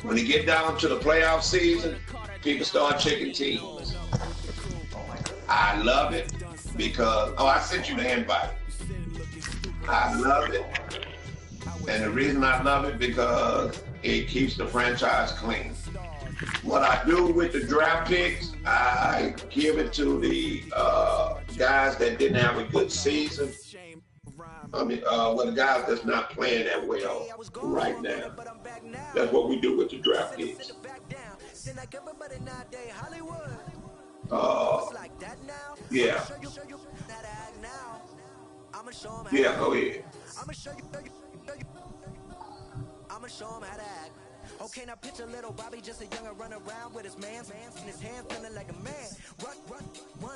When you get down to the playoff season, people start checking teams. I love it because, I sent you the invite. I love it. And the reason I love it because it keeps the franchise clean. What I do with the draft picks, I give it to the guys that didn't have a good season. The guys that's not playing that well right now. That's what we do with the draft picks. Yeah. Yeah, go ahead. I'ma show him how to act. Okay, now picture little Bobby, just a young run around with his man's in his hand, feeling like a man. Run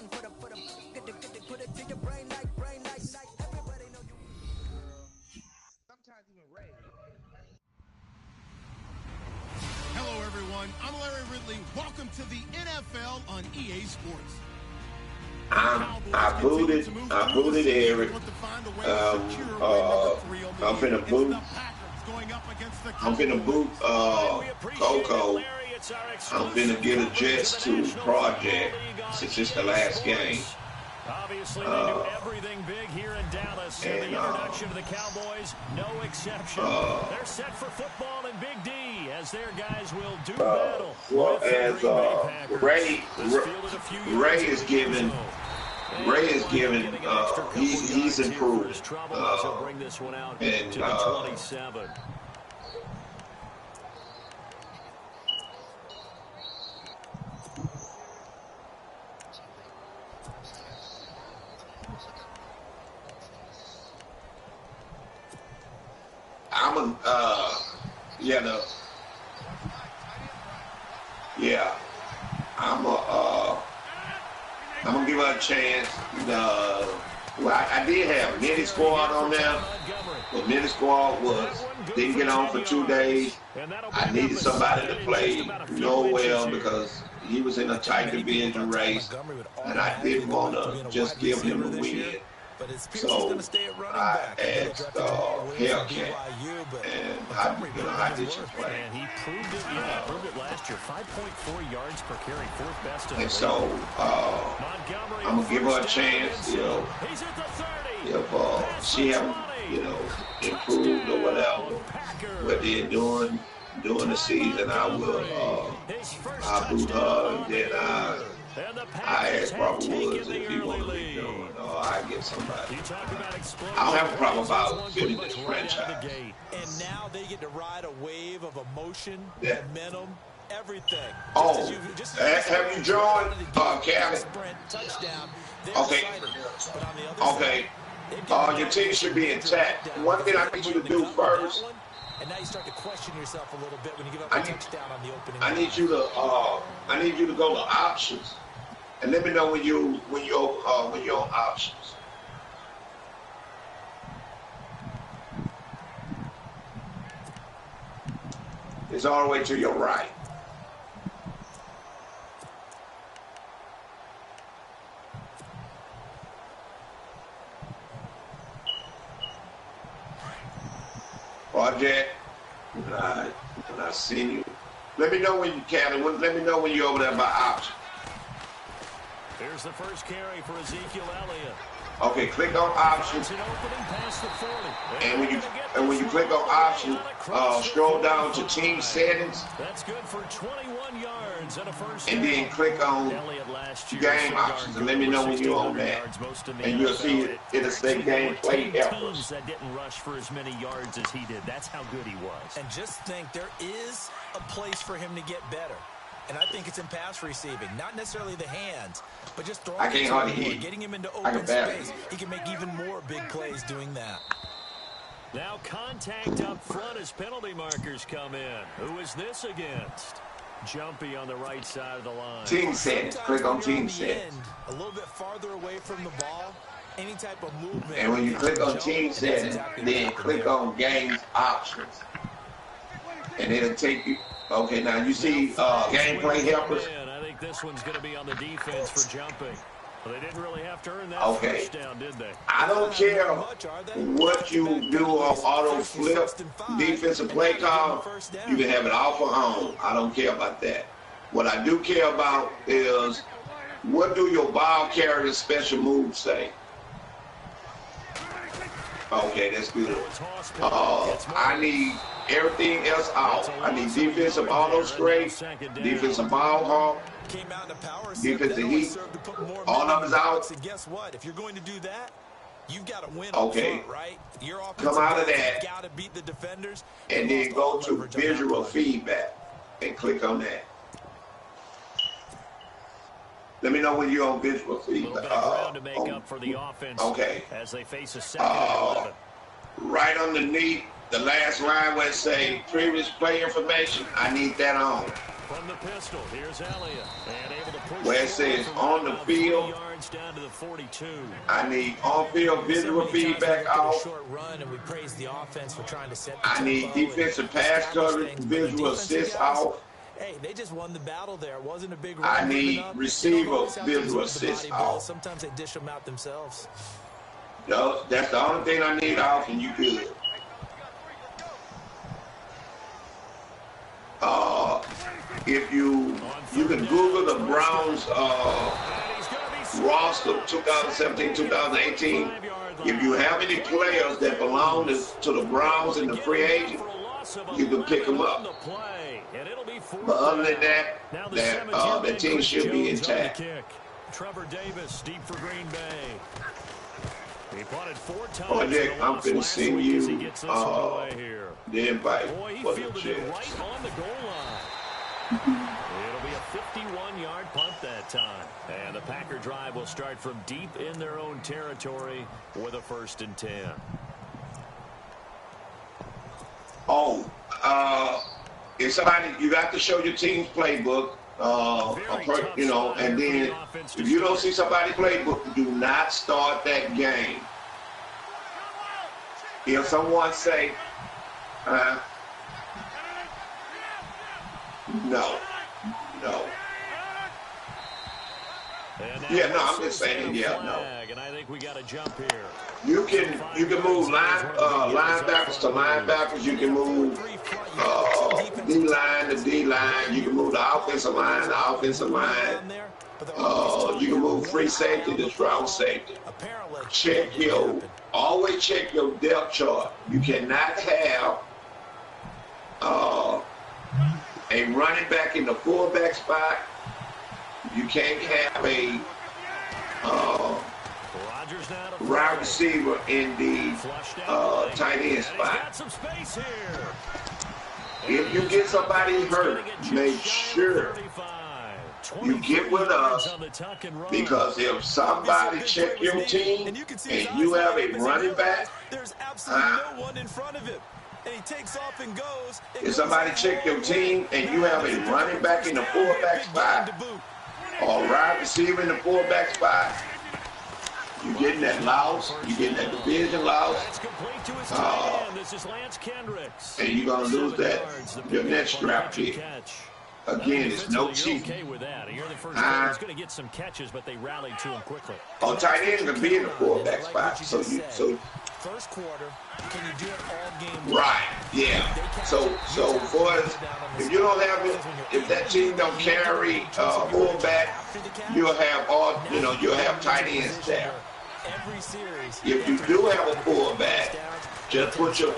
for the put it to your brain like everybody know you. Sometimes even Ray. Hello everyone, I'm Larry Ridley. Welcome to the NFL on EA Sports. I booted Eric. I'm finna boot Coco. I'm finna get a Jets to Project since it's the last game. Obviously, they do everything big here in Dallas. And the introduction to the Cowboys, no exception. They're set for football and Big D as their guys will do battle. Well, as Ray is giving. He's improved. And I'm gonna give her a chance. I did have a Nitty Squad on there, but Nitty Squad didn't get on for 2 days. I needed somebody to play well because he was in a tight division race, and I didn't want to just give him a win. So I asked Hellcat, and I did you play. And he proved it, proved it last year. 5.4 yards per carry, fourth best in the league. And so I'm gonna give her a chance, if she haven't, improved or whatever. But then during the season, I'll boot her, and then I asked Robert Woods if he wanted to be doing, or I get somebody. I don't have a problem about getting this franchise. And now they get to ride a wave of emotion, momentum, everything. Oh, have you joined, Kevin? Okay. Okay. Your team should be intact. One thing I need you to do first. And now you start to question yourself a little bit when you give up a touchdown on the opening. I need you to go to options, and let me know when you're on options. It's all the way to your right. Project, when I send you, let me know when you can. Let me know when you're over there by option. Here's the first carry for Ezekiel Elliott. Okay, click on options, and when you click on options, scroll down to team settings. That's good for 21 yards and a first. And then click on game options, and let me know when you're on that. And you'll see it'll say gameplay efforts. That didn't rush for as many yards as he did. That's how good he was. And just think, there is a place for him to get better. And I think it's in pass receiving, not necessarily the hands, but just throwing. I can't hardly hear. Getting him into open space. He can make even more big plays doing that. Now contact up front as penalty markers come in. Who is this against? Jumpy on the right side of the line. Team settings. Click on team settings. A little bit farther away from the ball. Any type of movement. And when you click on team settings, then click on games options, and it'll take you. Okay, now you see gameplay helpers. I think this one's going to be on the defense for jumping. Well, they didn't really have to earn that Okay. first down, did they? I don't care what you do on auto flip, defensive play call. You can have it off or on. I don't care about that. What I do care about is what do your ball carrier special moves say? Okay, that's good. I need everything else out. I need defensive auto scrape, defensive ball hawk, defensive heat. All of us out. Guess what? If you're going to do that, you've got to win. Okay. Front, right? Your Come out of that. Got to beat the defenders. And then go to visual feedback and click on that. Let me know when you're on visual feedback. To make up for the offense as they face a second and 11. Right underneath the last line where it say previous play information, I need that on. From the pistol, here's Elliott. And able to push where it says on the field, yards down to the 42. I need on-field visual feedback off. Short run, and we praise the offense for trying to set I need defensive pass coverage visual assist off. Hey, they just won the battle there. It wasn't a big run. I need receiver visual assist off. Sometimes they dish them out themselves. No, that's the only thing I need off, and you good. If you can Google the Browns roster 2017-2018. If you have any players that belong to the Browns in the free agent, you can pick them up. But other than that, that team should be intact. Trevor Davis deep for Green Bay. He punted 4 times. Oh, Nick, I'm finna send you the invite for the Jets. Right on the goal line. It'll be a 51-yard punt that time. And the Packer drive will start from deep in their own territory with a 1st and 10. Oh, if somebody, you got to show your team's playbook, and then if you don't see somebody's playbook, do not start that game. If someone say, no. Yeah, no, I'm just saying, yeah, no. And I think we got to jump here. You can move linebackers to linebackers. You can move D-line to D-line. You can move the offensive line to offensive line. You can move free safety to strong safety. Always check your depth chart. You cannot have a running back in the fullback spot. You can't have a wide receiver in the tight end spot. If you get somebody hurt, make sure you get with us, because if somebody check your team and you have a running back, there's absolutely no one in front of him. And he takes off and goes. If somebody check your team and you have a running back in the fullback spot or a wide receiver in the fullback spot, you're getting that loss. You're getting that division loss. And you're going to lose that, your next draft pick. Again, it's no cheating. He's going to get some catches, but they rallied to him quickly. Tight end can be in the fullback spot. First quarter, can you do it all game? Right, yeah. So boys, if you don't have it, if that team don't carry fullback, you'll have tight ends there. If you do have a fullback, just put your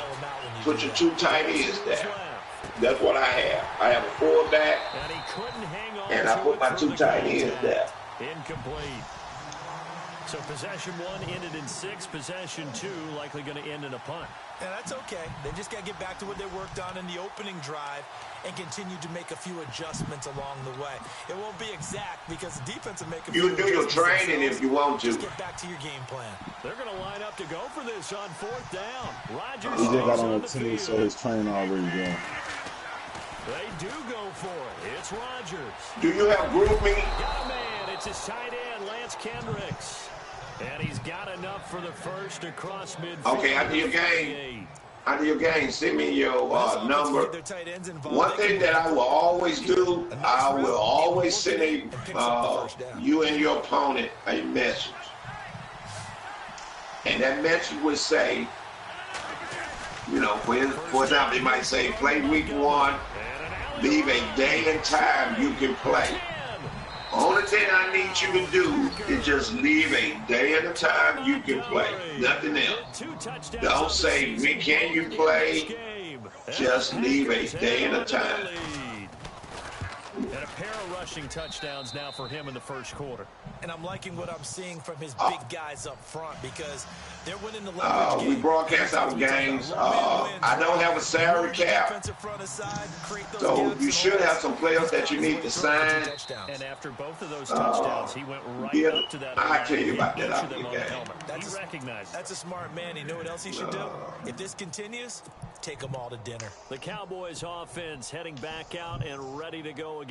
2 tight ends there. That's what I have. I have a fullback, and I put my 2 tight ends there. Incomplete. So possession 1 ended in 6. Possession 2 likely going to end in a punt. And that's okay. They just got to get back to what they worked on in the opening drive and continue to make a few adjustments along the way. It won't be exact because the defense will make a few adjustments. You do your training if you want to. Just get back to your game plan. They're going to line up to go for this on 4th down. Rodgers he just got on the team, so his training already done. They do go for it. It's Rodgers. Do you have group me? Got a man. It's his tight end, Lance Kendricks. And he's got enough for the first across midfield. Okay, after your game, After your game, send me your number. One thing that I will always do, I will always send you and your opponent a message. And that message would say, you know, for example, it might say, play week 1, leave a day and time you can play. Only thing I need you to do is just leave a day and a time you can play. Nothing else. Don't say, when can you play? Just leave a day and a time. And a pair of rushing touchdowns now for him in the first quarter. And I'm liking what I'm seeing from his big guys up front because they're winning the leverage game. We broadcast our games. I don't have a salary cap, so you should have some players that you need to sign. And after both of those touchdowns, he went right up to that. I'll tell you about that after the game. He recognized. That's a smart man. You know what else he should do? If this continues, take them all to dinner. The Cowboys offense heading back out and ready to go again.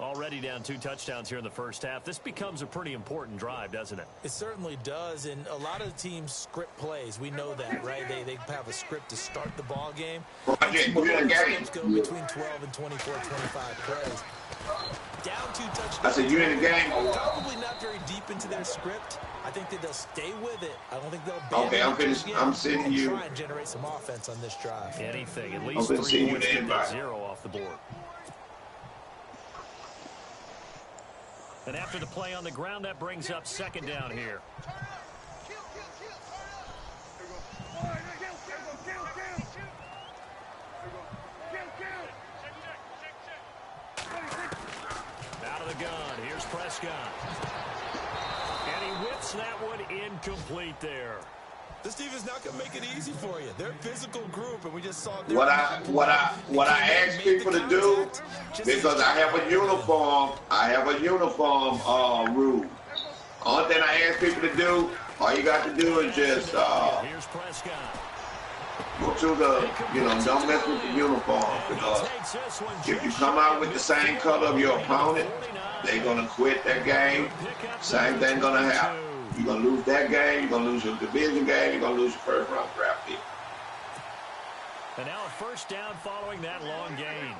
Already down 2 touchdowns here in the first half. This becomes a pretty important drive, doesn't it? It certainly does, and a lot of teams script plays. We know that, right? They have a script to start the ball game. Scripts go between 12 and 24, 25 plays. Down 2 touchdowns. I said, you in the game? Probably not very deep into their script. I think that they'll stay with it. I don't think they'll okay, I'm finished. I'm sending you. Try and generate some offense on this drive. Anything, at least 3 points to get 0 off the board. And after the play on the ground, that brings up second down here. Out of the gun, here's Prescott. And he whips that one incomplete there. This team is not going to make it easy for you. They're a physical group, and we just saw what I ask people to do, because I have a uniform. I have a uniform rule. Only thing I ask people to do, all you got to do is just here's Prescott. Go to the, don't mess with the uniform, because if you come out with the same color of your opponent, they're going to quit that game. Same thing going to happen. You're going to lose that game. You're going to lose your division game. You're going to lose your first-round draft pick. And now a first down following that long gain.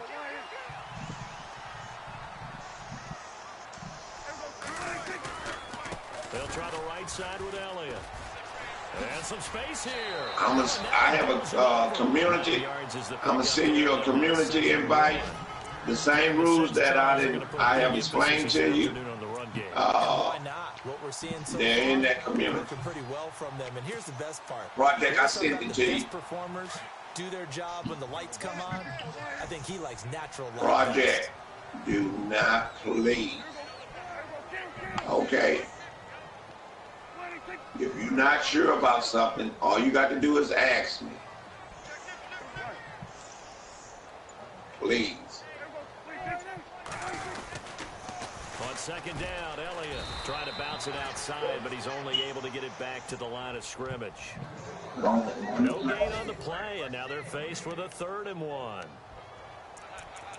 They'll try the right side with Elliott. And some space here. I have a community. I'm going to send you a community invite. The same rules that I have explained to you. What we're seeing so they're in that community. Pretty well from them. And here's the best part. Project, I sent it to you. Performers do their job when the lights come on. I think he likes natural light. Project, do not please. Okay. If you're not sure about something, all you got to do is ask me. Please. On second down, Elliott trying to bounce it outside, but he's only able to get it back to the line of scrimmage. No gain on the play, and now they're faced with a 3rd and 1.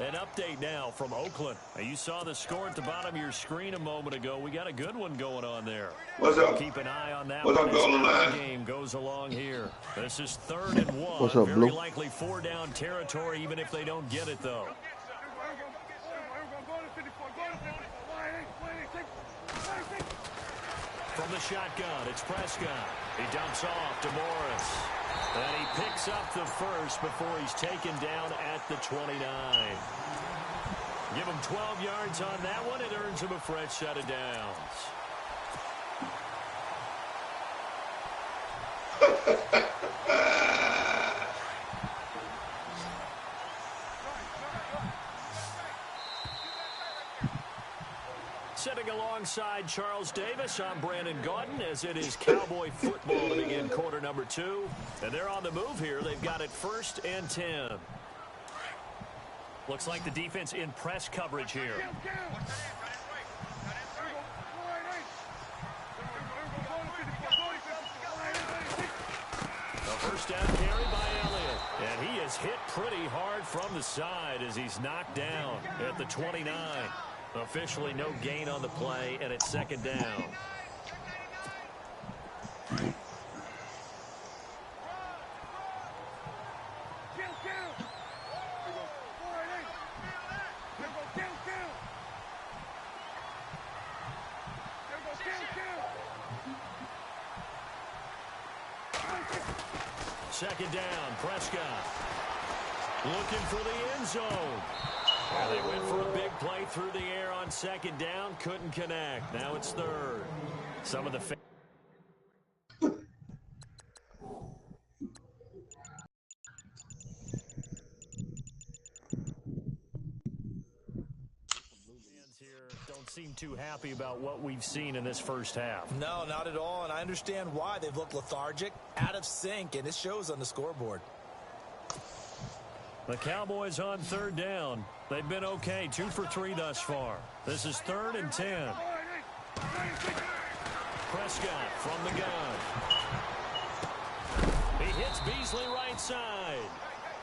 An update now from Oakland. Now, you saw the score at the bottom of your screen a moment ago. We got a good one going on there. What's up? Keep an eye on that. What's up, Goldenlion? Game goes along here. This is 3rd and 1. What's up, Very Blue? likely 4-down territory, even if they don't get it, though. From the shotgun, it's Prescott. He dumps off to Morris. And he picks up the first before he's taken down at the 29. Give him 12 yards on that one. It earns him a fresh set of downs. Sitting alongside Charles Davis, I'm Brandon Gaudin, as it is Cowboy football to begin quarter number 2. And they're on the move here. They've got it 1st and 10. Looks like the defense in press coverage here. A first down carry by Elliott. And he is hit pretty hard from the side as he's knocked down at the 29. Officially no gain on the play, and it's 2nd down. second down. Prescott looking for the end zone. And they went for a big play through the air on second down. Couldn't connect. Now it's third. Some of the don't seem too happy about what we've seen in this first half. No, not at all, and I understand why. They've looked lethargic, out of sync, and it shows on the scoreboard. The Cowboys on third down. They've been okay, 2 for 3 thus far. This is 3rd and 10. Prescott from the gun. He hits Beasley right side.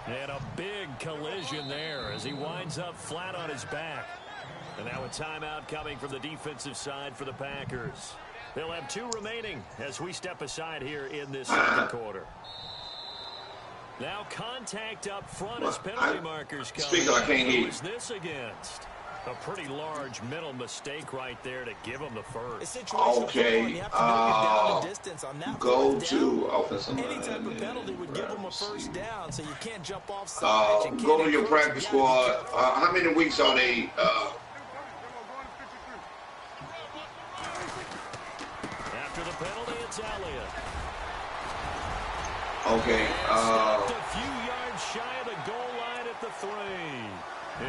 And a big collision there as he winds up flat on his back. And now a timeout coming from the defensive side for the Packers. They'll have 2 remaining as we step aside here in this second quarter. Now contact up front as penalty markers come. Speaker, I can't hear you. Who is this against? A pretty large mental mistake right there to give him the first. Okay, go to offensive Any type of penalty would give him a first down, so you can't jump off sides. Go to your practice squad. How many weeks are they? After the penalty, it's Elliott. Okay. A few yards shy of the goal line at the 3.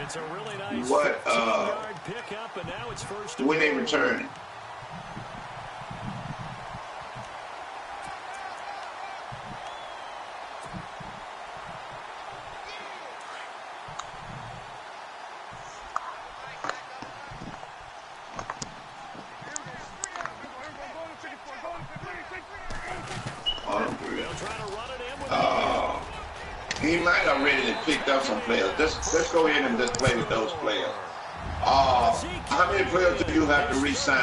It's a really nice 15-yard pickup, and now it's first. When they return. He might have already picked up some players. Let's go ahead and just play with those players. How many players do you have to re-sign?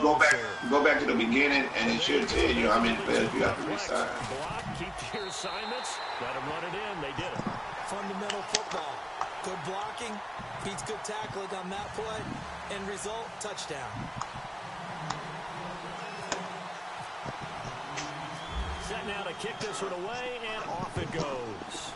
Go back to the beginning, and it should tell you how many players you have to re-sign. Keep your assignments. Let them run it in. They did it. Fundamental football. Good blocking. Beats good tackling on that play. End result, touchdown. Set now to kick this one away, and off it goes.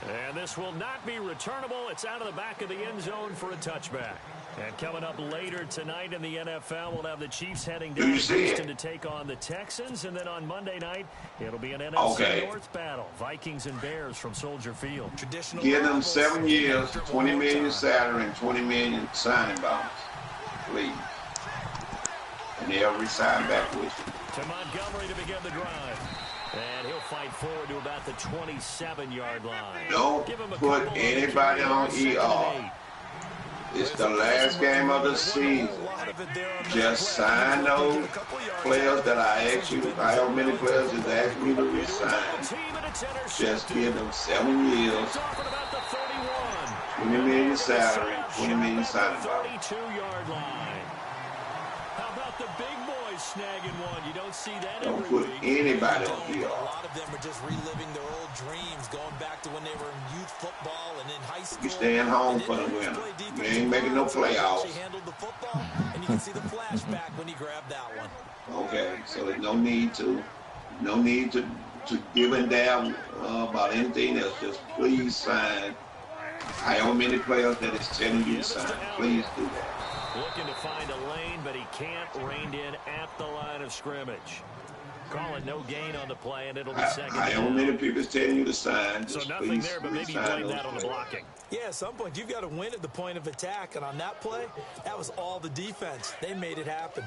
And this will not be returnable. It's out of the back of the end zone for a touchback. And coming up later tonight in the NFL, we'll have the Chiefs heading down to Houston to take on the Texans. And then on Monday night, it'll be an NFC North battle. Vikings and Bears from Soldier Field. Give them 7 years, $20 million salary, and $20 million signing bonus. Please. And they'll resign back with you. To Montgomery to begin the drive. And he'll fight forward to about the 27-yard line. Don't put anybody on ER. It's the last game of the season. Just sign those players that I asked you. How many players is asking me to resign? Just give them 7 years, $20 million salary, $20 million signing bonus. 22-yard line. How about the big boys snagging one? You don't see that Don't every put week. anybody on ER. A lot of them are just reliving their old dreams, going back to when they were in youth football and in high school. You staying home for the winter. You ain't making no playoffs. He handled the football, and you can see the flashback when he grabbed that one. Okay, so there's no need to give a damn about anything else. Just please sign. However many players that is telling you to sign, please do that. Looking to find a lane, but he can't rein in at the line of scrimmage. Call it no gain on the play, and it'll be second down. However many people is telling you to sign, So just nothing there, but maybe you sign blame that on the players. blocking. Yeah, at some point, you've got to win at the point of attack, and on that play, that was all the defense. They made it happen.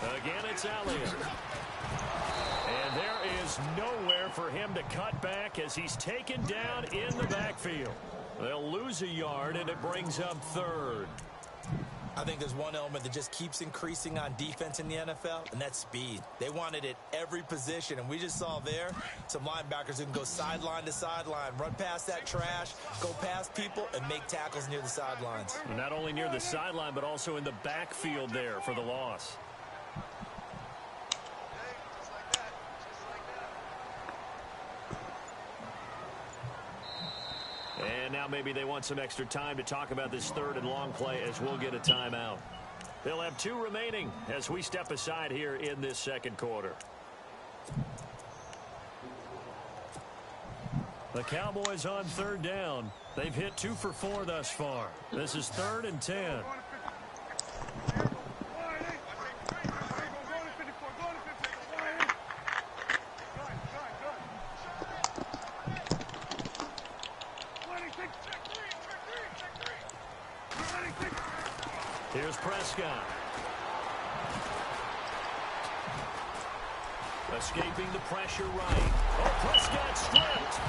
Again, it's Elliott. And there is nowhere for him to cut back as he's taken down in the backfield. They'll lose a yard, and it brings up third. I think there's one element that just keeps increasing on defense in the NFL, and that's speed. They want it at every position, and we just saw there some linebackers who can go sideline to sideline, run past that trash, go past people, and make tackles near the sidelines. And not only near the sideline, but also in the backfield there for the loss. now maybe they want some extra time to talk about this third and long play as we'll get a timeout. They'll have 2 remaining as we step aside here in this second quarter. The Cowboys on third down. They've hit 2 for 4 thus far. This is 3rd and 10. Here's Prescott. Escaping the pressure right. Oh, Prescott stripped.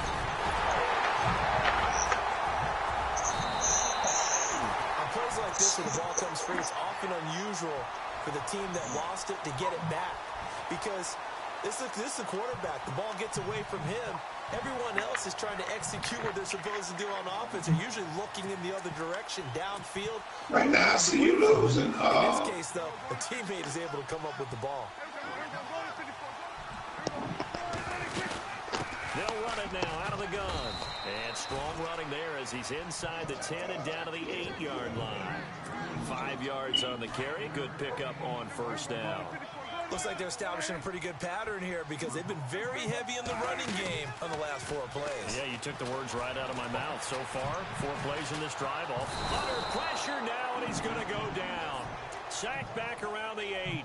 On plays like this where the ball comes free, it's often unusual for the team that lost it to get it back. Because this is the quarterback. The ball gets away from him. Everyone else is trying to execute what they're supposed to do on offense. They're usually looking in the other direction, downfield. Right now, I see you losing. In this case, though, a teammate is able to come up with the ball. They'll run it now out of the gun. And strong running there as he's inside the 10 and down to the 8-yard line. 5 yards on the carry. Good pickup on first down. Looks like they're establishing a pretty good pattern here because they've been very heavy in the running game on the last 4 plays. Yeah, you took the words right out of my mouth. So far, 4 plays in this drive. Under pressure now, and he's going to go down. Sacked back around the 8.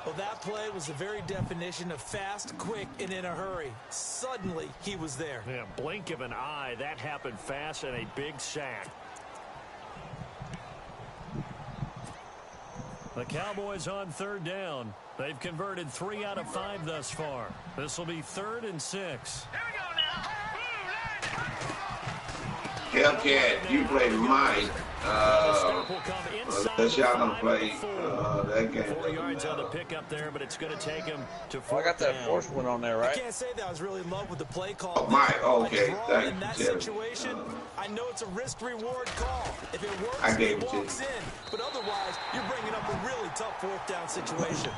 Well, that play was the very definition of fast, quick, and in a hurry. Suddenly, he was there. Yeah, blink of an eye. That happened fast and a big sack. The Cowboys on third down. They've converted 3 out of 5 thus far. This will be 3rd and 6. Hellcat, you play mine. Unless y'all gonna play that game. 4 yards on the pickup there, but it's going to take him to 4th I got that down. fourth one on there, right? I can't say that I was really in love with the play call. Oh, Mike, okay, thank you. In that situation, I know it's a risk-reward call. If it works, I gave it it to walks in. But otherwise, you're bringing up a really tough 4th down situation.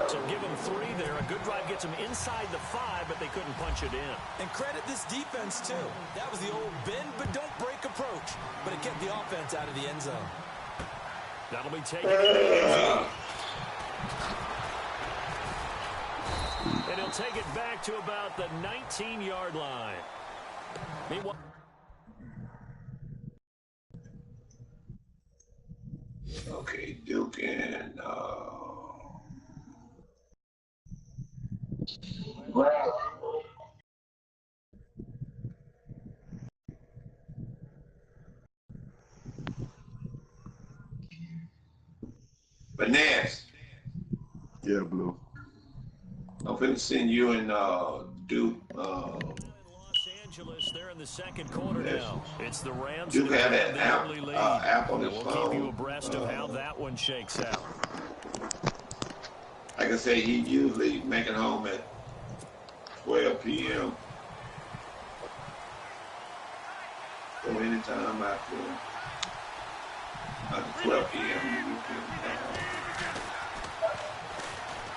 So give them 3 there. A good drive gets them inside the 5, but they couldn't punch it in. And credit this defense, too. That was the old bend but don't break approach. But it kept the offense out of the end zone. That'll be taken in the end zone. And he'll take it back to about the 19-yard line. Meanwhile, Okay, Duke and Finesse. Yeah, Blue. I'm finna send you and Duke. Los Angeles, they're in the second quarter now. It's the Rams Duke that had have that the early lead. app on his We'll phone. keep you abreast of how that one shakes out. Like I say, he usually make it home at 12 p.m. So anytime after 12 p.m. you can.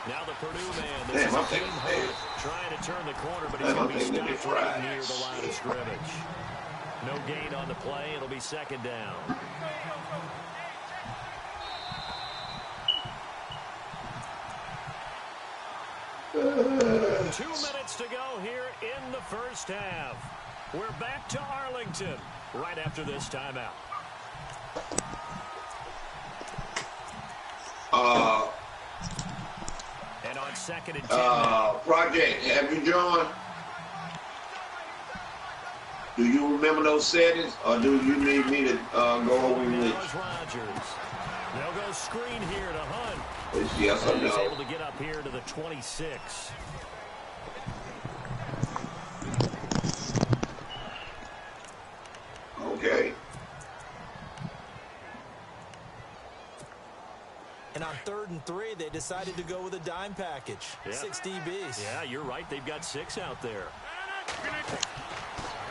Now the Purdue man, this Damn, is I'm a clean thinking hole, trying to turn the corner, but he's Damn, going I'm to be thinking stopped they right fried. near the line of scrimmage. No gain on the play. It'll be 2nd down. Two minutes to go here in the first half. We're back to Arlington right after this timeout. And on 2nd and 10. Project, have you joined? Do you remember those settings, or do you need me to go over Now with? is Rodgers. They'll go screen here to Hunt. It's yes or He's no. able to get up here to the 26. Okay. And on 3rd and 3, they decided to go with a dime package. Yeah. 6 DBs. Yeah, you're right. They've got 6 out there.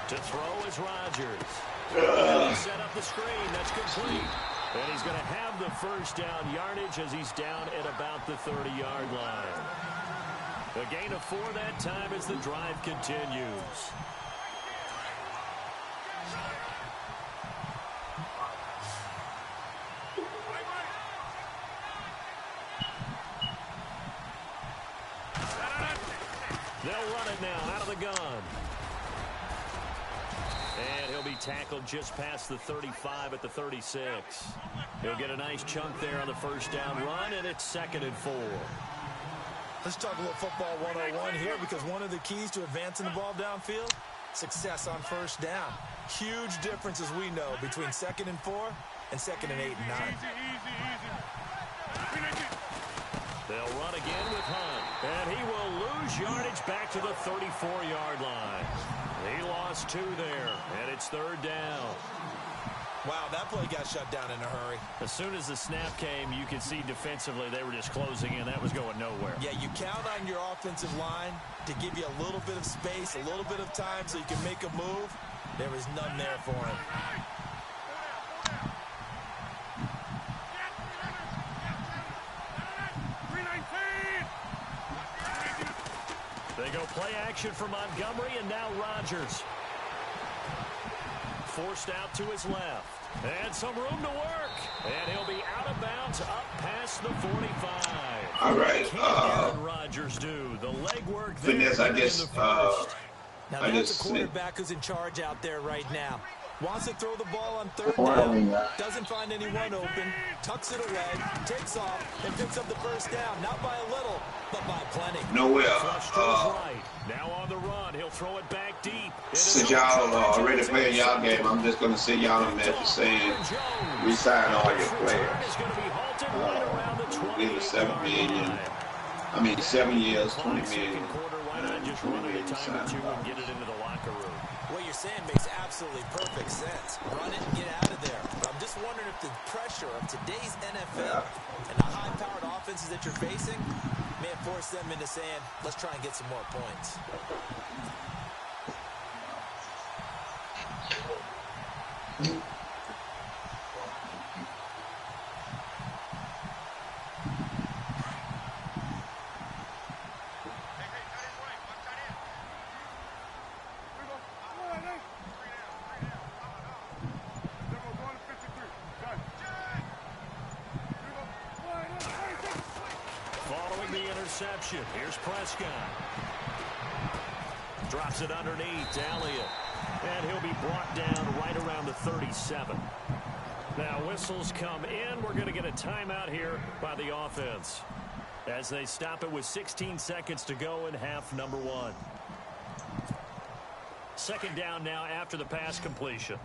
To throw is Rodgers. And he set up the screen. That's complete. And he's going to have the first down yardage as he's down at about the 30-yard line. A gain of 4 that time as the drive continues. it now out of the gun. And he'll be tackled just past the 35 at the 36. He'll get a nice chunk there on the first down run, and it's 2nd and 4. Let's talk a little football 101 here, because one of the keys to advancing the ball downfield, success on first down. Huge difference, as we know, between 2nd and 4 and 2nd and 8 and 9. They'll run again with Hunt, and he will lose yardage back to the 34-yard line. He lost 2 there, and it's 3rd down. Wow, that play got shut down in a hurry. As soon as the snap came, you could see defensively they were just closing in. That was going nowhere. Yeah, you count on your offensive line to give you a little bit of space, a little bit of time so you can make a move. There was none there for him. They go play action for Montgomery, and now Rodgers. Forced out to his left. And some room to work. And he'll be out of bounds up past the 45. All right. Aaron Rodgers do the legwork there. Finesse, I guess. Now I that's just a quarterback who's in charge out there right now. Wants to throw the ball on 3rd down. Doesn't find anyone open. Tucks it away. Takes off. And picks up the first down. Not by a little, but by plenty. Nowhere. Right. Now on the run. He'll throw it back deep. Since y'all already playing y'all game, I'm just going to send y'all a message saying resign all your players. Give it $7 million. I mean, 7 years, $20 million. Why not just run it a time or two and get it into the locker room? What you're saying makes absolutely perfect sense. Run it and get out of there. But I'm just wondering if the pressure of today's NFL and the high-powered offenses that you're facing may have forced them into saying, let's try and get some more points. Here's Prescott. Drops it underneath to Elliott. And he'll be brought down right around the 37. Now whistles come in. We're going to get a timeout here by the offense as they stop it with 16 seconds to go in half number 1. 2nd down now after the pass completion.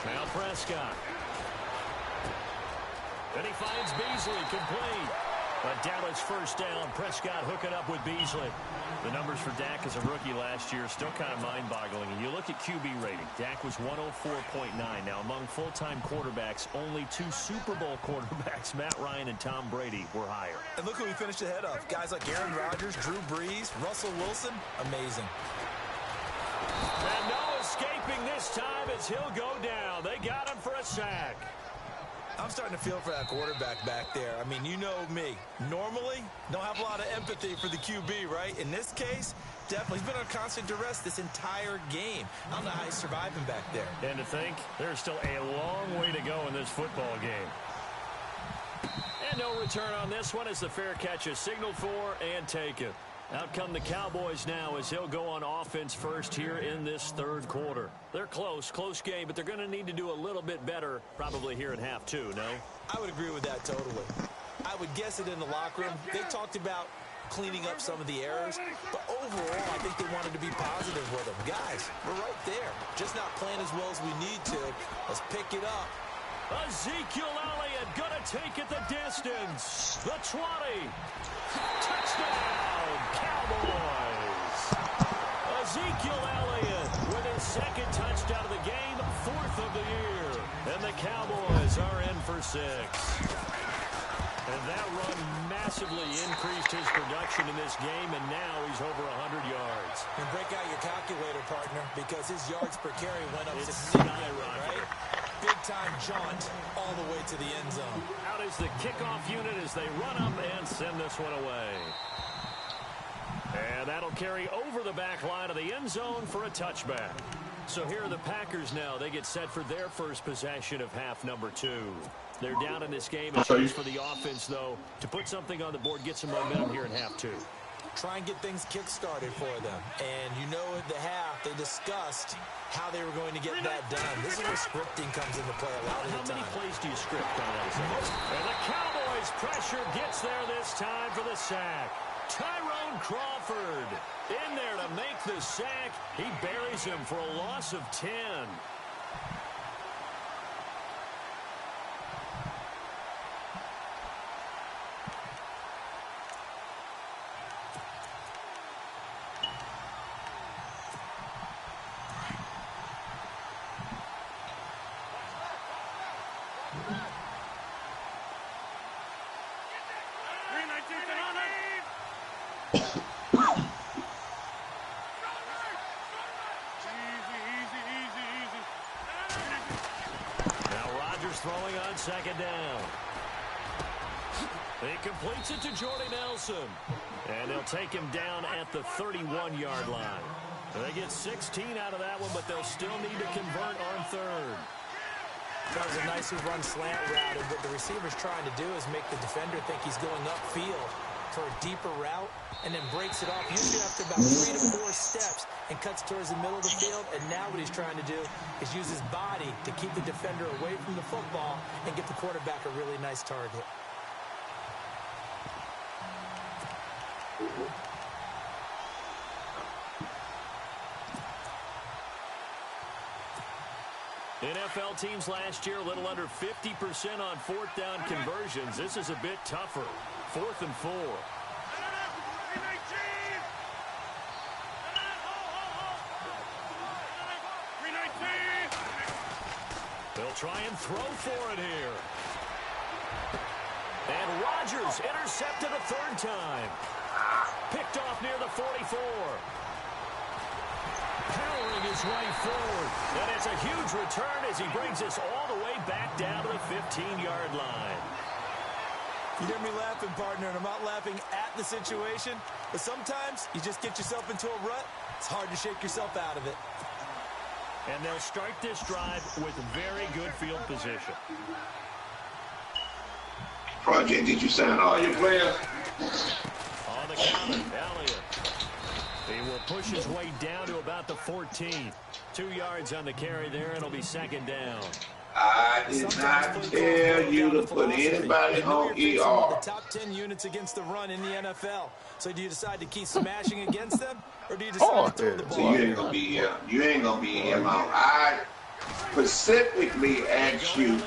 Now Prescott. And he finds Beasley complete. But Dallas first down. Prescott hooking up with Beasley. The numbers for Dak as a rookie last year still kind of mind-boggling. And you look at QB rating. Dak was 104.9. Now, among full-time quarterbacks, only 2 Super Bowl quarterbacks, Matt Ryan and Tom Brady, were higher. And look who we finished ahead of. Guys like Aaron Rodgers, Drew Brees, Russell Wilson. Amazing. And no escaping this time as he'll go down. They got him for a sack. I'm starting to feel for that quarterback back there. I mean, you know me. Normally, don't have a lot of empathy for the QB, right? In this case, definitely. He's been on constant duress this entire game. I don't know how he's surviving back there. And to think, there's still a long way to go in this football game. And no return on this one as the fair catch is signaled for and taken. Out come the Cowboys now as he'll go on offense first here in this 3rd quarter. They're close game, but they're going to need to do a little bit better probably here in half 2, no? I would agree with that totally. I would guess it in the locker room. They talked about cleaning up some of the errors, but overall, I think they wanted to be positive with them. Guys, we're right there. Just not playing as well as we need to. Let's pick it up. Ezekiel Elliott gonna take it the distance. The 20. Touchdown, Cowboys. Ezekiel Elliott with his 2nd touchdown of the game, 4th of the year. And the Cowboys are in for 6. And that run massively increased his production in this game, and now he's over 100 yards. And break out your calculator, partner, because his yards per carry went up significantly, right? Big-time jaunt all the way to the end zone. Out is the kickoff unit as they run up and send this one away. And that'll carry over the back line of the end zone for a touchback. So here are the Packers now. They get set for their first possession of half number 2. They're down in this game. A chance for the offense, though, to put something on the board, get some momentum here in half 2. Try and get things kick-started for them. And you know at the half, they discussed how they were going to get that done. This is where scripting comes into play a lot of the time. How many plays do you script on that? And the Cowboys' pressure gets there this time for the sack. Tyrone Crawford in there to make the sack. He buries him for a loss of 10. Throwing on second down. He completes it to Jordy Nelson. And they'll take him down at the 31-yard line. They get 16 out of that one, but they'll still need to convert on third. That was a nicely run slant route, and what the receiver's trying to do is make the defender think he's going upfield for a deeper route, and then breaks it off usually after about 3 to 4 steps and cuts towards the middle of the field. And now what he's trying to do is use his body to keep the defender away from the football and get the quarterback a really nice target. NFL teams last year a little under 50% on fourth down conversions. This is a bit tougher. 4th and 4. They'll try and throw for it here. And Rodgers intercepted a 3rd time. Picked off near the 44. Powering his way forward. And it's a huge return as he brings us all the way back down to the 15-yard line. You hear me laughing, partner, and I'm not laughing at the situation, but sometimes you just get yourself into a rut. It's hard to shake yourself out of it. And they'll start this drive with very good field position. Project, did you sign all your players? On the counter, Elliott. He will push his way down to about the 14. 2 yards on the carry there, and it'll be 2nd down. I did not tell you to put anybody on ER. The top 10 units against the run in the NFL. So do you decide to keep smashing against them, or do you decide to throw the ball? So you ain't gonna be here. You ain't gonna be here long. I specifically asked you,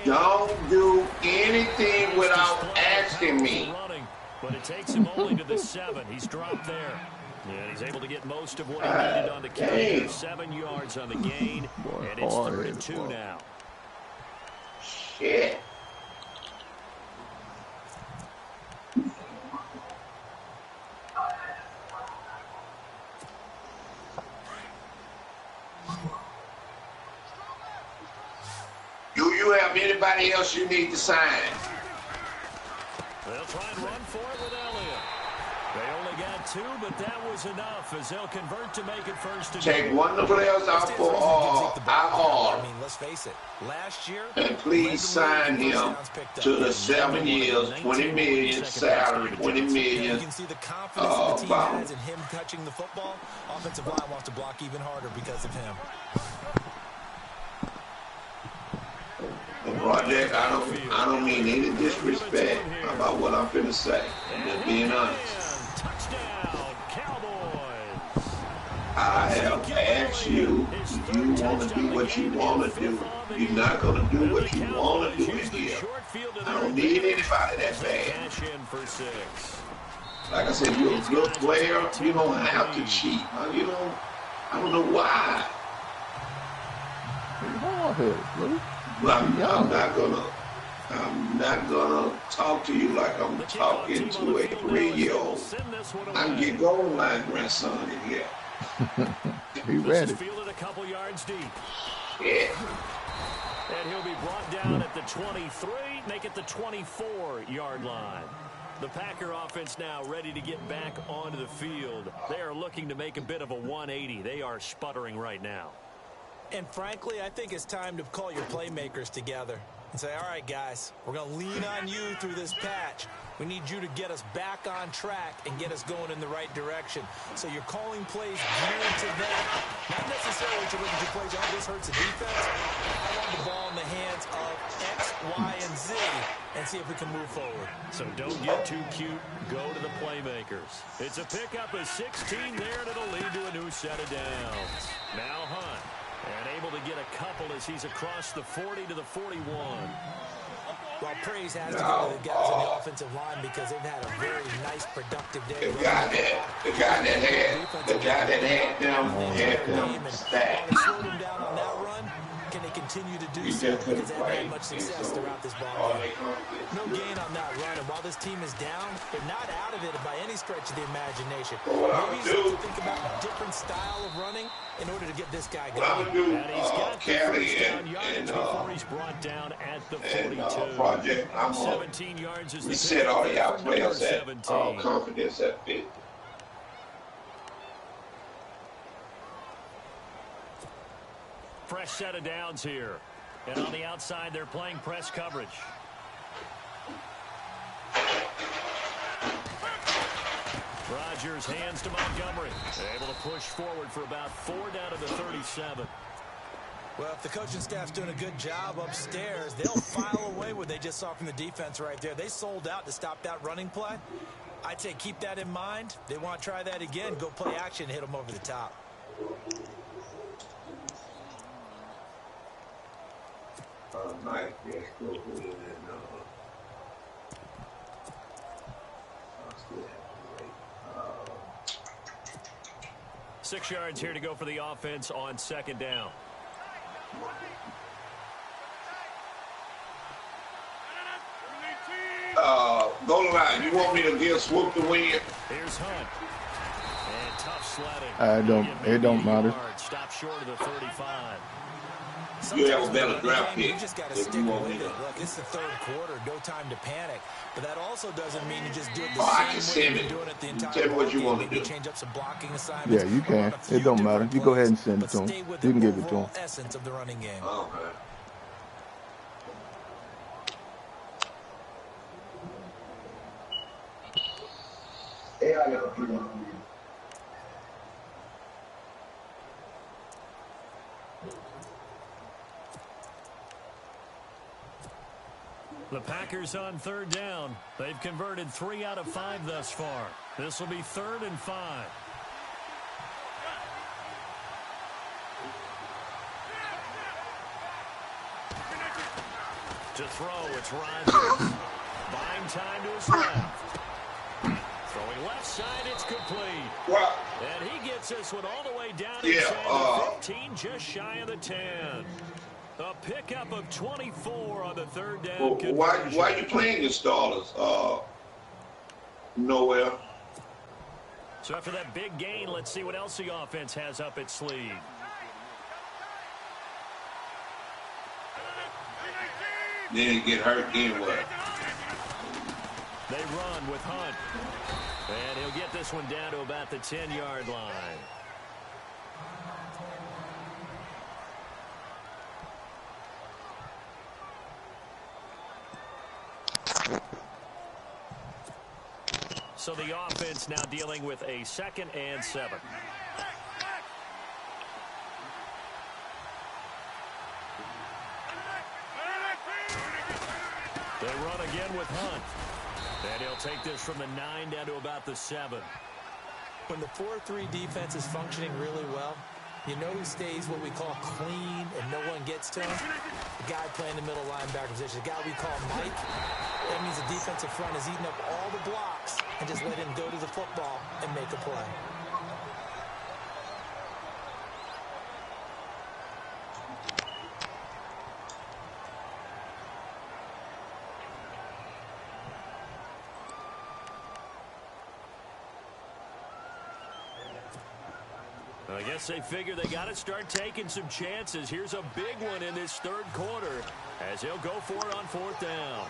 don't do anything without asking me. But it takes him only to the 7. He's dropped there. And he's able to get most of what he needed on the carry. 7 yards on the gain, and it's 3rd and 2 now. Shit. Do you have anybody else you need to sign? They'll try and run for it with Elliott. They only got 2, but that was enough as they'll convert to make it 1st and Take 1 of the players out for IR. I mean, let's face it. Last year, and please sign him to the 7 years, $20 million salary, $20 million. You can see the confidence the team has in him touching the football. Offensive line wants to block even harder because of him. Project, I don't mean any disrespect about what I'm finna say. I'm just being honest. Touchdown, Cowboys. I have asked you, do you want to do what you want to do? You're not going to do what you want to do in here. I don't need anybody that bad. Like I said, you're a good player. You don't have to cheat. You know, I don't know why. Well, I'm not gonna talk to you like I'm talking to a 3-year-old. I can get Goldenlion grandson in here. He ready. Fielded a couple yards deep. Yeah. And he'll be brought down at the 23, make it the 24-yard line. The Packer offense now ready to get back onto the field. They are looking to make a bit of a 180. They are sputtering right now. And frankly, I think it's time to call your playmakers together and say, all right, guys, we're going to lean on you through this patch. We need you to get us back on track and get us going in the right direction. So you're calling plays geared to that. Not necessarily to look at your plays, oh, this hurts the defense. I want the ball in the hands of X, Y, and Z and see if we can move forward. So don't get too cute. Go to the playmakers. It's a pickup of 16 there, and it'll lead to a new set of downs. Now Hunt. And able to get a couple as he's across the 40 to the 41. Well, praise has to go to the guys on the offensive line because they've had a very nice, productive day. The guy that had them stacked. They slowed him down on that run. Can they continue to do so? Because they haven't had much success throughout this ball game. No gain on that run, and while this team is down, they're not out of it by any stretch of the imagination. Maybe you have to think about a different style of running in order to get this guy going. And he's got the first down yardage before he's brought down at the 42. Project, I'm 17 yards is the set all y'all players at 17. confidence at 50. Fresh set of downs here. And on the outside, they're playing press coverage. Rodgers hands to Montgomery. Able to push forward for about 4 down to the 37. Well, if the coaching staff's doing a good job upstairs, they'll file away what they just saw from the defense right there. They sold out to stop that running play. I'd say keep that in mind. They want to try that again. Go play action and hit them over the top. Mike, yes, go ahead and I'll still have to wait. 6 yards here to go for the offense on second down. Goldenlion, you want me to give Swoop the win? Here's Hunt. And tough sledding. It don't matter. Stop short of the 35. You have a better draft pick. You just got to stick with it. Look, it's the third quarter. No time to panic. But that also doesn't mean you just do it the same way you've been doing it the entire Tell me what you want to Maybe do. change up some blocking assignments. Yeah, you can. It don't matter. You go ahead and send it to him. You can give it to him. Essence of the running game. Okay. The Packers on third down. They've converted 3 out of 5 thus far. This will be 3rd and 5. To throw, it's Rodgers. Buying time to his left. Throwing left side, it's complete. Well, And he gets this one all the way down Yeah, inside the 15, just shy of the 10. A pickup of 24 on the third down. why you playing your starters? Nowhere. So after that big gain, let's see what else the offense has up its sleeve. Then get hurt, then what? They run with Hunt. And he'll get this one down to about the 10-yard line. So the offense now dealing with a 2nd and 7. They run again with Hunt. And he'll take this from the 9 down to about the 7. When the 4-3 defense is functioning really well, you know who stays what we call clean and no one gets to him? The guy playing the middle linebacker position, the guy we call Mike. That means the defensive front is eating up all the blocks and just let him go to the football and make a play. I guess they figure they got to start taking some chances. Here's a big one in this third quarter as he'll go for it on 4th down.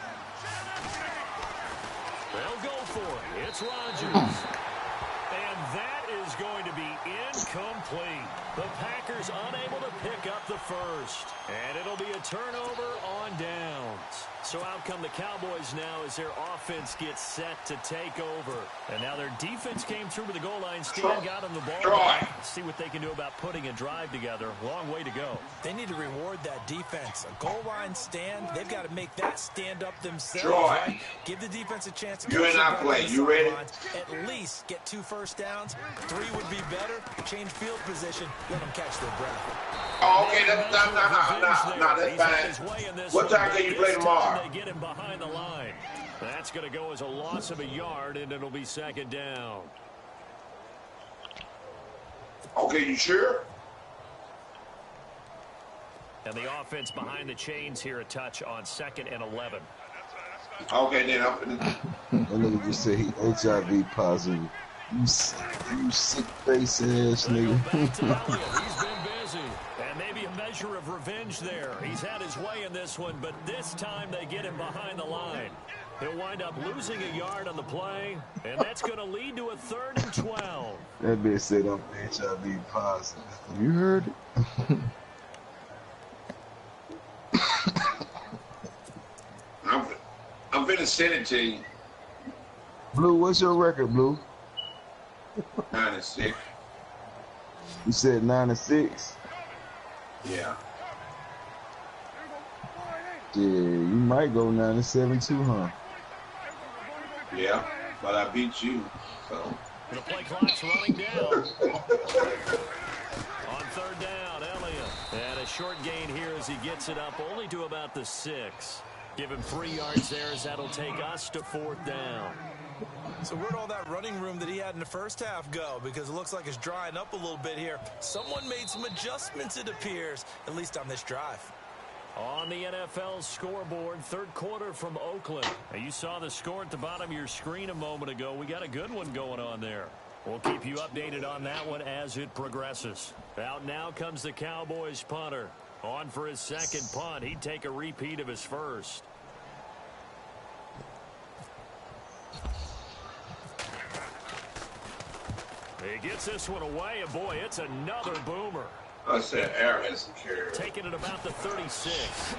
They'll go for it. It's Rodgers. And that is going to be incomplete. The Packers unable to pick up the first. And it'll be a turnover on downs. So out come the Cowboys now as their offense gets set to take over. And now their defense came through with the goal line stand, got them the ball. Let's see what they can do about putting a drive together. Long way to go. They need to reward that defense. A goal line stand, they've got to make that stand up themselves. Right? Give the defense a chance to you and I play. You ready? At least get 2 first downs. 3 would be better. Change field position. Let them catch their breath. Oh, okay, that's fine. What time can you play tomorrow? They get him behind the line. That's going to go as a loss of a yard, and it'll be second down. Okay, you sure? And the offense behind the chains here, a touch on 2nd and 11. Okay, then that nigga just said he HIV positive. You sick face ass nigga. He's been busy. And maybe a measure of revenge there. He's had his way in this one, but this time they get him behind the line. He'll wind up losing a yard on the play, and that's going to lead to a 3rd and 12. That bitch said I'm HIV positive. You heard it. I'm finna send it to you. Blue, what's your record, Blue? 9-6. You said 9-6? Yeah. Yeah, you might go 9-7 too, huh? Yeah, but I beat you, so. The play clock's running down. On 3rd down, Elliott. And a short gain here as he gets it up only to about the 6. Give him 3 yards there as that'll take us to 4th down. So where'd all that running room that he had in the first half go? Because it looks like it's drying up a little bit here. Someone made some adjustments, it appears, at least on this drive. On the NFL scoreboard, 3rd quarter from Oakland. Now, you saw the score at the bottom of your screen a moment ago. We got a good one going on there. We'll keep you updated on that one as it progresses. Out now comes the Cowboys punter. On for his 2nd punt. He'd take a repeat of his first. He gets this one away, and boy, it's another boomer. I said Aaron secured. Taking it about the 36.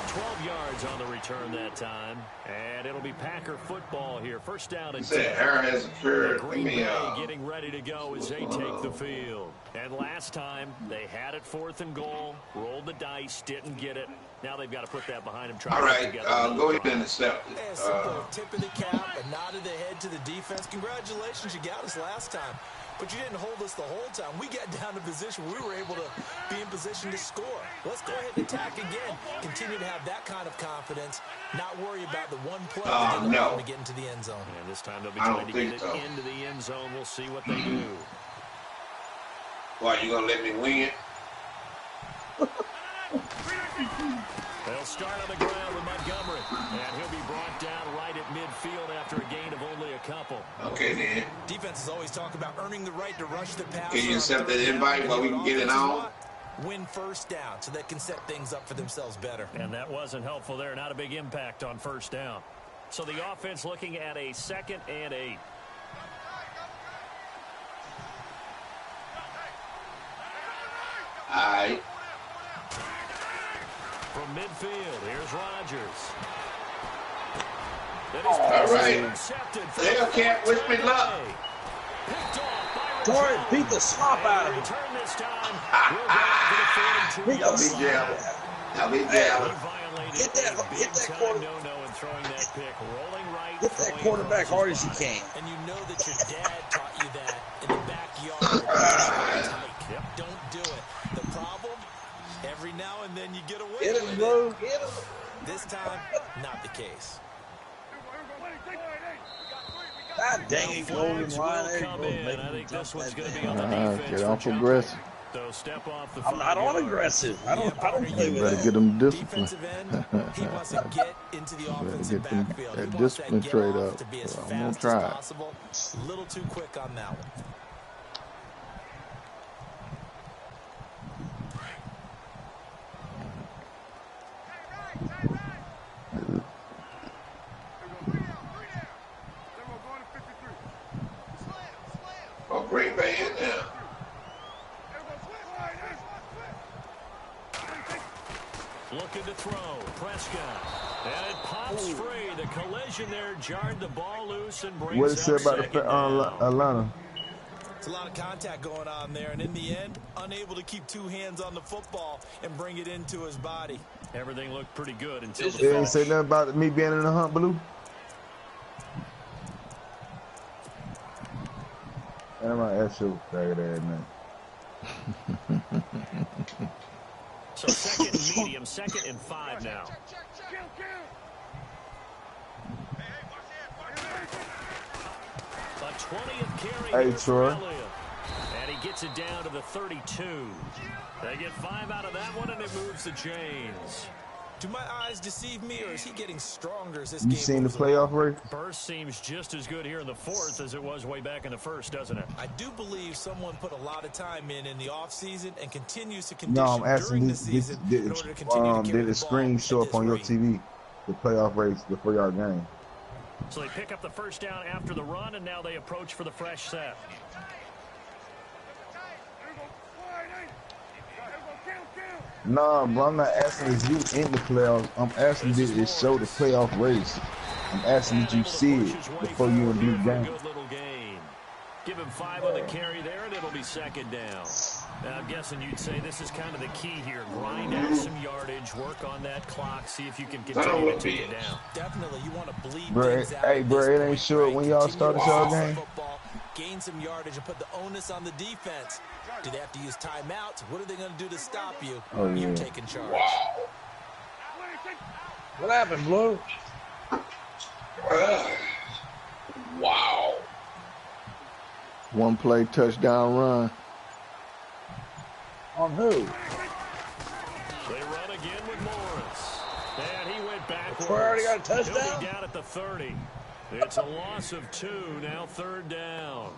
12 yards on the return that time. And it'll be Packer football here. 1st down and 10. Said Aaron has secured. Green Bay getting ready to go as they take the field. And last time, they had it 4th and goal, rolled the dice, didn't get it. Now they've got to put that behind them. All right, go ahead and accept it. Yeah, simple tip of the cap, a nod of the head to the defense. Congratulations, you got us last time. But you didn't hold us the whole time. We got down to position where we were able to be in position to score. Let's go ahead and attack again. Continue to have that kind of confidence. Not worry about the one play to get into the end zone. And this time they'll be trying to get it into the end zone. We'll see what they do. Why, you going to let me win it? They'll start on the ground with Montgomery, and he'll be brought down right at midfield after a gain of only a couple. Okay, then. Defenses always talk about earning the right to rush the pass. Can you accept that invite while we can get it on? Win 1st down so they can set things up for themselves better. And that wasn't helpful there. Not a big impact on 1st down. So the offense looking at a 2nd and 8. All right. From midfield, here's Rodgers. All right. Hell can't wish me luck. Torrey beat the slop out of him. Y'all be jamming. Y'all be jamming. Hit that quarter. Hit that quarterback hard as you can. And you know that your dad taught you that in the backyard. Don't do it. The problem, every now and then you get away with it. Get him, Blue. Get him. This time, not the case. God dang it, Golden Line. I think this one's going to be on the defense. Get off aggressive. So step off the I'm not on aggressive. I don't play with better that. get them discipline. He wants to get into the offensive backfield. That discipline straight up. To be as I'm gonna fast try as possible. A little too quick on that one. Oh, Green Bay in there. Looking to throw. Prescott. And it pops free. The collision there jarred the ball loose and brings What it say up about second down. Atlanta? It's a lot of contact going on there, and in the end, unable to keep two hands on the football and bring it into his body. Everything looked pretty good until the They ain't say nothing about me being in the hunt, Blue. And I'm gonna ask you, faggot ass man. So second and medium, 2nd and 5 now. A 20th carry Hey, here Troy. for Elliott. And he gets it down to the 32. They get 5 out of that one, and it moves the chains. Do my eyes deceive me, or is he getting stronger as this game You seen the moves playoff race? Burst seems just as good here in the 4th as it was way back in the 1st, doesn't it? I do believe someone put a lot of time in the offseason and continues to No, condition I'm asking during the this, season in order to continue to carry did the the screen ball show at up on this your rate. TV? The playoff race, the 4-yard game. So they pick up the first down after the run, and now they approach for the fresh set. Nah, bro, I'm not asking if you in the playoffs. I'm asking did it show the playoff race. I'm asking did you see it before you and Blue game. Good little game. Give him 5 on the carry there, and it'll be 2nd down. Now, I'm guessing you'd say this is kind of the key here. Grind out some yardage, work on that clock, see if you can continue to take it down. Definitely, you want to bleed Bro, things out. hey, bro, it ain't point, sure right? when y'all Continue start to y'all possess the game. football, gain some yardage, and put the onus on the defense. Do they have to use timeouts? What are they going to do to stop you? Oh, yeah. You're taking charge. What happened, Blue? Wow. One play touchdown run. On who? They run again with Morris. And he went backwards. Troy already got a He'll touchdown? be down at the 30. It's a loss of 2, now 3rd down.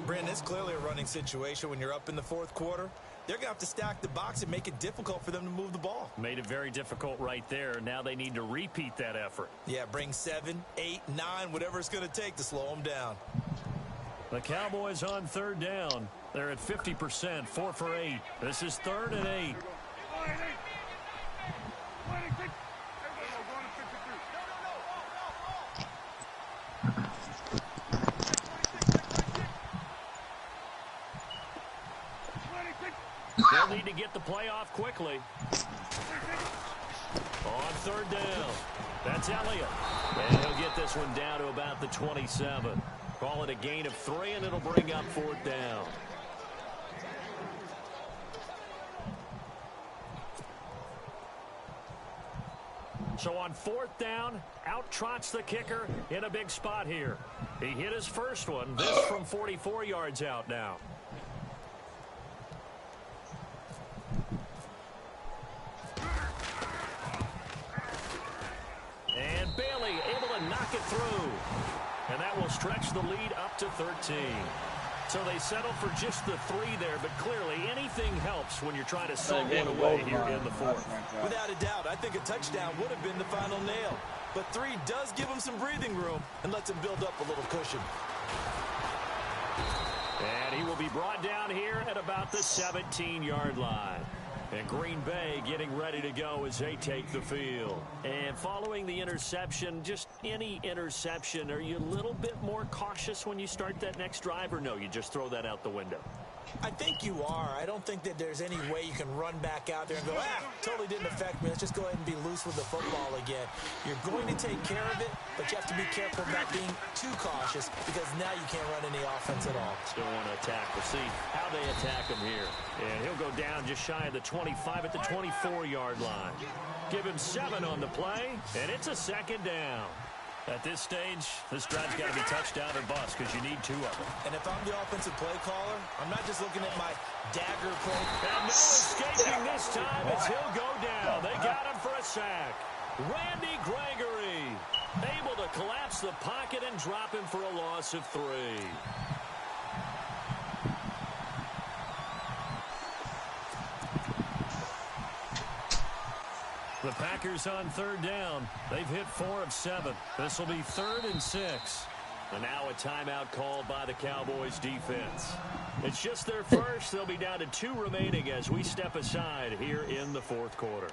Brandon, it's clearly a running situation when you're up in the 4th quarter. They're going to have to stack the box and make it difficult for them to move the ball. Made it very difficult right there. Now they need to repeat that effort. Yeah, bring 7, 8, 9, whatever it's going to take to slow them down. The Cowboys on 3rd down. They're at 50%, 4 for 8. This is 3rd and 8. They'll need to get the play off quickly. On 3rd down. That's Elliott. And he'll get this one down to about the 27. Call it a gain of 3, and it'll bring up 4th down. So on 4th down, out trots the kicker in a big spot here. He hit his first one. This from 44 yards out now. And Bailey able to knock it through. And that will stretch the lead up to 13. So they settle for just the 3 there, but clearly anything helps when you're trying to send one away here in the 4th. Without a doubt, I think a touchdown would have been the final nail. But 3 does give them some breathing room and lets them build up a little cushion. And he will be brought down here at about the 17-yard line. And Green Bay getting ready to go as they take the field. And following the interception, just any interception, are you a little bit more cautious when you start that next drive, or no, you just throw that out the window? I think you are. I don't think that there's any way you can run back out there and go, totally didn't affect me. Let's just go ahead and be loose with the football again. You're going to take care of it, but you have to be careful about being too cautious because now you can't run any offense at all. Still want to attack. We'll see how they attack him here. And he'll go down just shy of the 25 at the 24-yard line. Give him 7 on the play, and it's a 2nd down. At this stage, this drive's got to be touchdown or bust because you need 2 of them. And if I'm the offensive play caller, I'm not just looking at my dagger play. And no escaping this time as he'll go down. They got him for a sack. Randy Gregory able to collapse the pocket and drop him for a loss of 3. The Packers on 3rd down. They've hit 4 of 7. This will be 3rd and 6. And now a timeout called by the Cowboys defense. It's just their first. They'll be down to 2 remaining as we step aside here in the 4th quarter.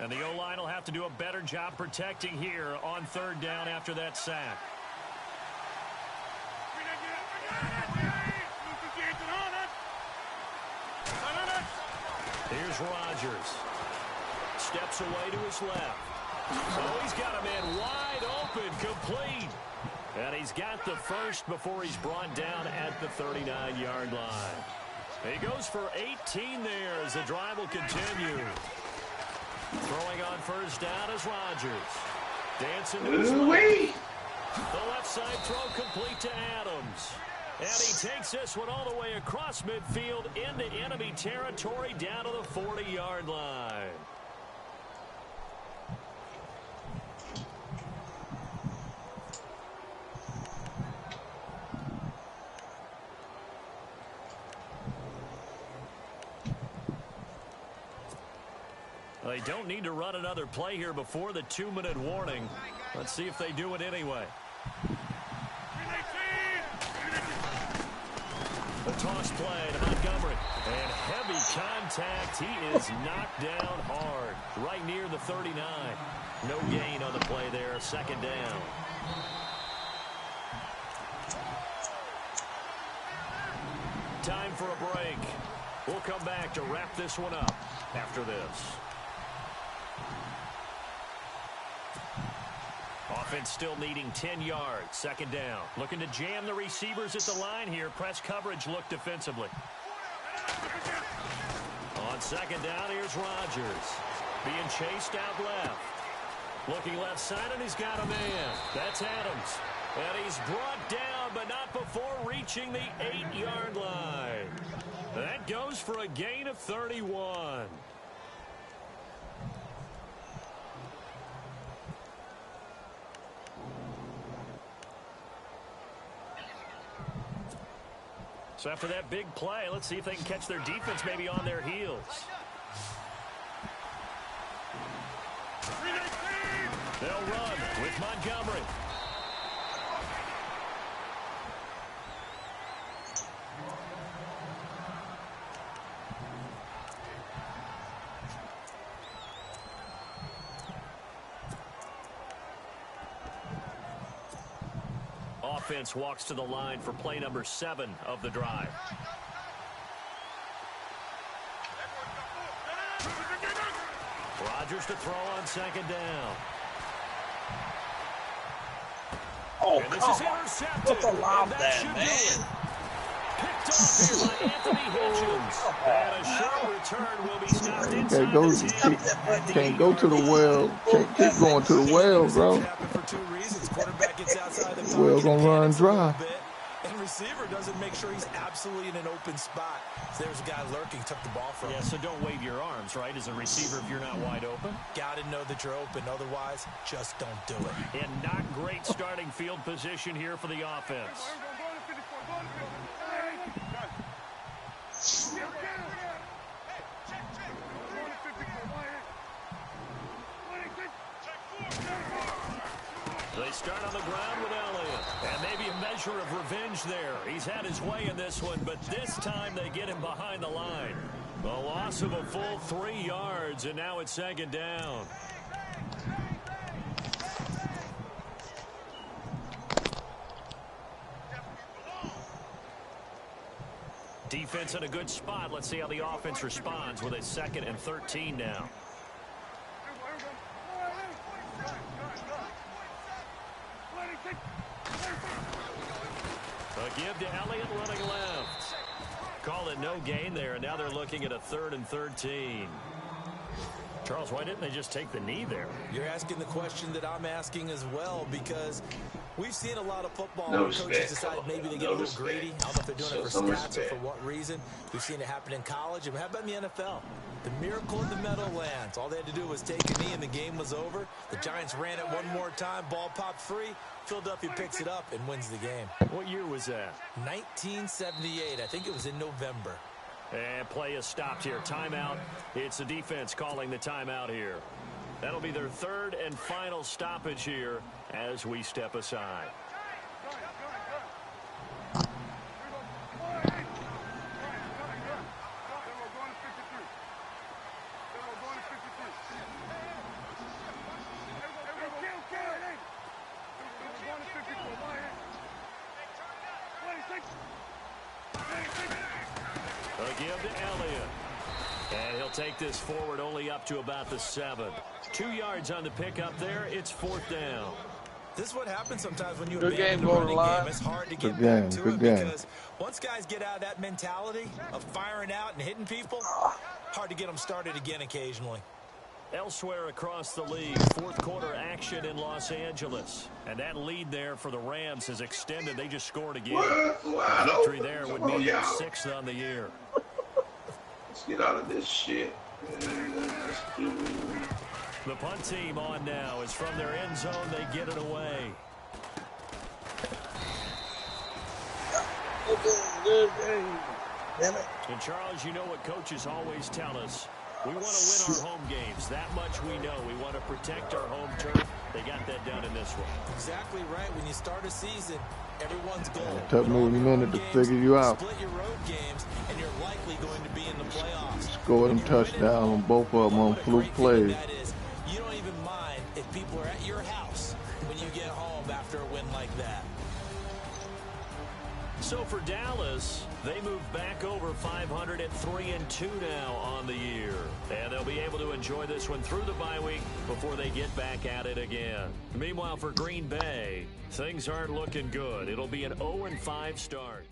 And the O-line will have to do a better job protecting here on third down after that sack. Here's Rodgers. Steps away to his left. Oh, he's got a man wide open, complete. And he's got the first before he's brought down at the 39-yard line. He goes for 18 there as the drive will continue. Throwing on first down is Rodgers. Dancing to his left. The left side throw complete to Adams. And he takes this one all the way across midfield into enemy territory down to the 40-yard line. They don't need to run another play here before the 2-minute warning. Let's see if they do it anyway. The toss play to Montgomery. And heavy contact. He is knocked down hard. Right near the 39. No gain on the play there. Second down. Time for a break. We'll come back to wrap this one up after this. Offense still needing 10 yards. Second down. Looking to jam the receivers at the line here. Press coverage look defensively. On second down, here's Rodgers. Being chased out left. Looking left side, and he's got a man. That's Adams. And he's brought down, but not before reaching the 8-yard line. That goes for a gain of 31. So after that big play, let's see if they can catch their defense maybe on their heels. They'll run with Montgomery. Offense walks to the line for play number 7 of the drive. Rodgers to throw on second down. Oh, and this come is intercepted. What's a lob that that, should man? do it. Picked off here by Anthony Hitchens. And a short return will be stopped inside the 10. Can't go to the well. Can't keep going to the well, bro. For 2 reasons. Quarterback gets outside the Well gonna run dry. And receiver doesn't make sure he's absolutely in an open spot. So there's a guy lurking, took the ball from him. Yeah, so don't wave your arms, right, as a receiver if you're not wide open. Got to know that you're open. Otherwise, just don't do it. And not great starting field position here for the offense. They start on the ground with Elliott. And maybe a measure of revenge there. He's had his way in this one, but this time they get him behind the line. A loss of a full 3 yards, and now it's second down. Defense in a good spot. Let's see how the offense responds with a 2nd and 13 now. A give to Elliott running left. Call it no gain there, and now they're looking at a 3rd and 13. Charles, why didn't they just take the knee there? You're asking the question that I'm asking as well, because we've seen a lot of football No where coaches respect, decide maybe they get no a little respect. greedy. I don't know if they're doing it for Some stats respect. or for what reason. We've seen it happen in college. And how about in the NFL? The miracle in the Meadowlands. All they had to do was take a knee and the game was over. The Giants ran it one more time. Ball popped free. Philadelphia picks it up and wins the game. What year was that? 1978. I think it was in November. And play is stopped here. Timeout. It's the defense calling the timeout here. That'll be their 3rd and final stoppage here as we step aside. give to Elliott. And he'll take this forward only up to about the 7. 2 yards on the pickup there. It's 4th down. This is what happens sometimes when you Good abandon game, the running Goldenlion. game. It's hard to get Good back game, to good it game. because once guys get out of that mentality of firing out and hitting people, hard to get them started again occasionally. Elsewhere across the league, 4th quarter action in Los Angeles. And that lead there for the Rams is extended. They just scored again. Wow, Victory there would be their 6th on the year. Let's get out of this shit. The punt team on now is from their end zone. They get it away. Good game. Damn it. And Charles, you know what coaches always tell us. We want to win our home games. That much we know. We want to protect our home turf. They got that done in this one. Exactly right. When you start a season, everyone's goal. It took me a minute to figure you out. Split your road games, and you're likely going to be in the playoffs. Scored them touchdowns on both of them on fluke plays. That is, you don't even mind if people are at your house when you get home after a win like that. So for Dallas, they move back over 500 at 3-2 now on the year. And they'll be able to enjoy this one through the bye week before they get back at it again. Meanwhile, for Green Bay, things aren't looking good. It'll be an 0-5 start.